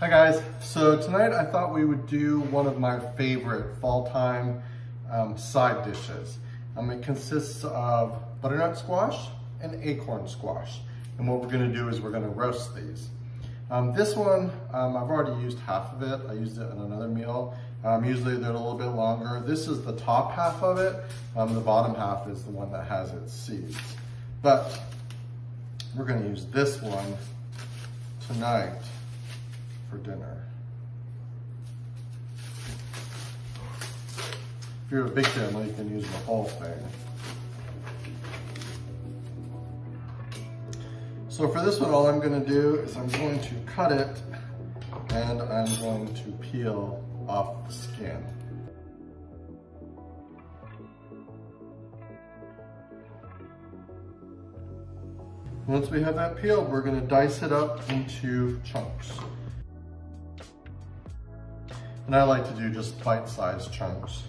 Hi guys, so tonight I thought we would do one of my favorite fall time side dishes. It consists of butternut squash and acorn squash. And what we're gonna do is we're gonna roast these. This one, I've already used half of it. I used it in another meal. Usually they're a little bit longer. This is the top half of it. The bottom half is the one that has its seeds. But we're gonna use this one tonight for dinner. If you have a big family, you can use the whole thing. So for this one, all I'm gonna do is I'm going to cut it and I'm going to peel off the skin. Once we have that peeled, we're gonna dice it up into chunks. And I like to do just bite-sized chunks.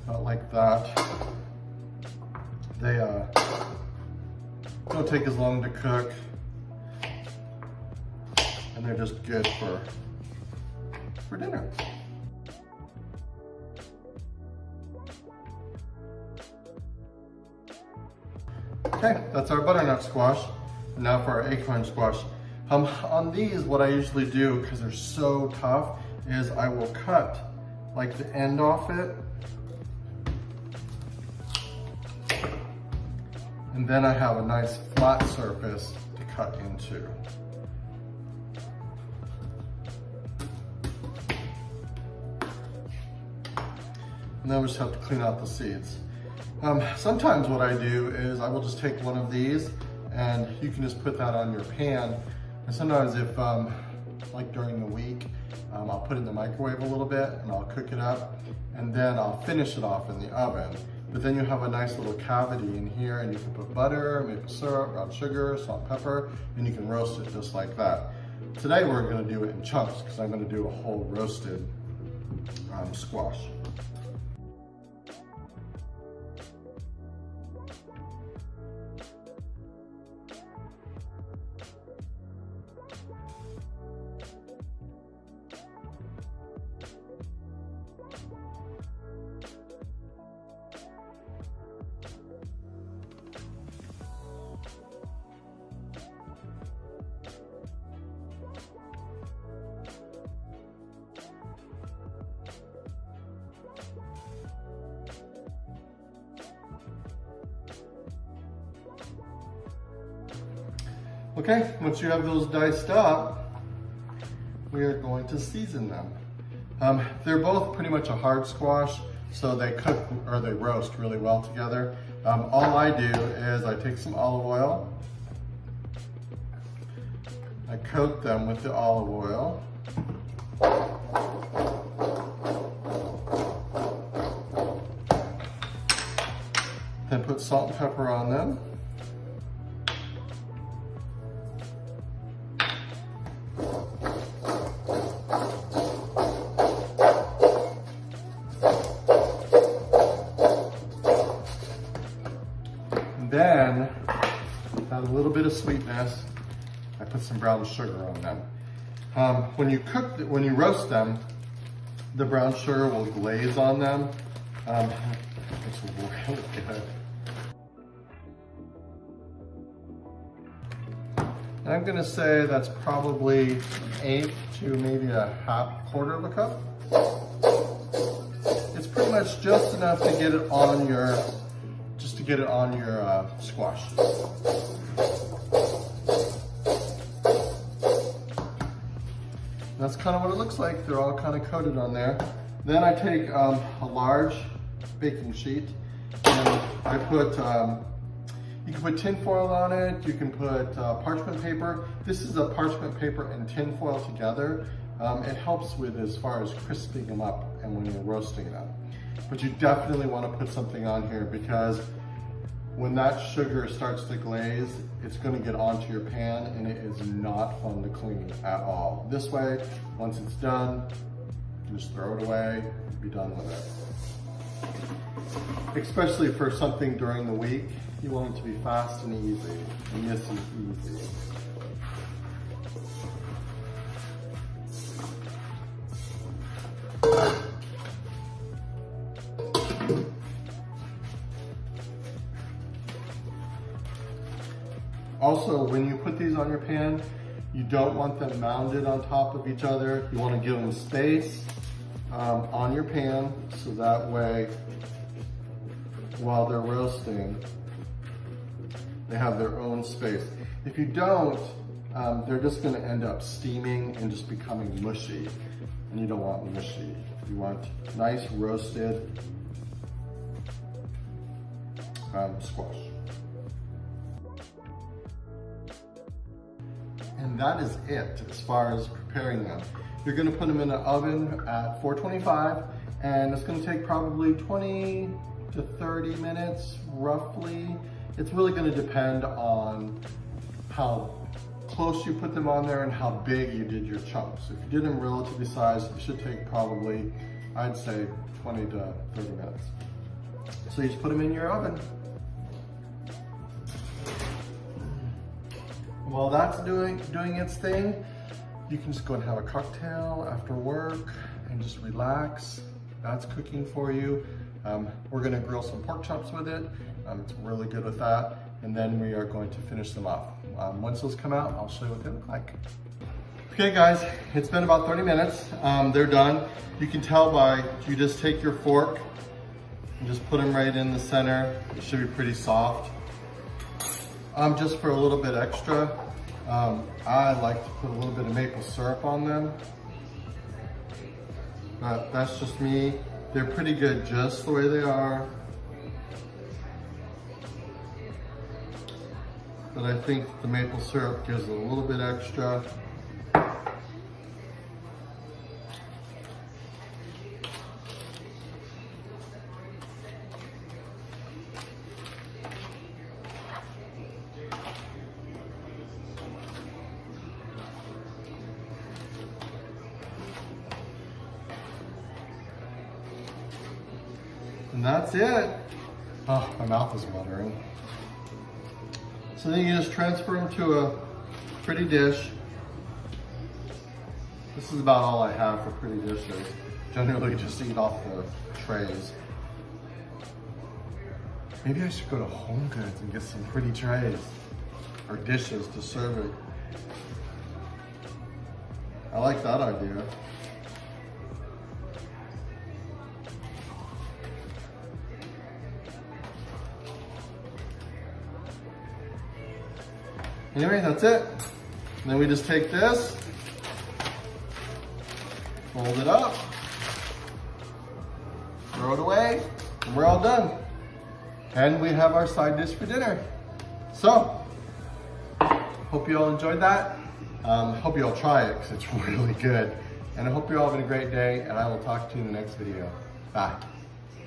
Not like that. They don't take as long to cook. And they're just good for dinner. Okay, that's our butternut squash. And now for our acorn squash. On these, what I usually do, because they're so tough, is I will cut like the end off it. And then I have a nice flat surface to cut into. And then we just have to clean out the seeds. Sometimes what I do is I will just take one of these and you can just put that on your pan. And sometimes if, like during the week, I'll put it in the microwave a little bit and I'll cook it up and then I'll finish it off in the oven. But then you have a nice little cavity in here and you can put butter, maple syrup, brown sugar, salt, pepper, and you can roast it just like that. Today we're gonna do it in chunks because I'm gonna do a whole roasted squash. Okay, once you have those diced up, we are going to season them. They're both pretty much a hard squash, so they cook or they roast really well together. All I do is I take some olive oil, I coat them with the olive oil, then put salt and pepper on them. Then, add a little bit of sweetness, I put some brown sugar on them. When you roast them, the brown sugar will glaze on them. It's really good. And I'm gonna say that's probably an eighth to maybe a quarter of a cup. It's pretty much just enough to get it on your squash. That's kind of what it looks like. They're all kind of coated on there. Then I take a large baking sheet and I put, you can put tin foil on it, you can put parchment paper. This is a parchment paper and tin foil together. It helps with as far as crisping them up and when you're roasting them. But you definitely want to put something on here because when that sugar starts to glaze, it's going to get onto your pan and it is not fun to clean at all. This way, once it's done, you just throw it away and be done with it. Especially for something during the week, you want it to be fast and easy. And this is easy. Also, when you put these on your pan, you don't want them mounded on top of each other. You want to give them space on your pan, so that way, while they're roasting, they have their own space. If you don't, they're just going to end up steaming and just becoming mushy. And you don't want mushy. You want nice roasted squash. And that is it as far as preparing them. You're gonna put them in an oven at 425, and it's gonna take probably 20 to 30 minutes, roughly. It's really gonna depend on how close you put them on there and how big you did your chunks. If you did them relatively sized, it should take probably, I'd say, 20 to 30 minutes. So you just put them in your oven. While that's doing its thing, you can just go and have a cocktail after work and just relax. That's cooking for you. We're gonna grill some pork chops with it. It's really good with that. And then we are going to finish them off. Once those come out, I'll show you what they look like. Okay guys, it's been about 30 minutes. They're done. You can tell by, you just take your fork and just put them right in the center. It should be pretty soft. Just for a little bit extra, I like to put a little bit of maple syrup on them. That's just me. They're pretty good just the way they are. But I think the maple syrup gives it a little bit extra. And that's it. Oh, my mouth is watering. So then you just transfer them to a pretty dish. This is about all I have for pretty dishes. Generally just eat off the trays. Maybe I should go to Home Goods and get some pretty trays or dishes to serve it. I like that idea. Anyway, that's it. And then we just take this, fold it up, throw it away, and we're all done. And we have our side dish for dinner. So, hope you all enjoyed that. Hope you all try it because it's really good. And I hope you're all having a great day, and I will talk to you in the next video. Bye.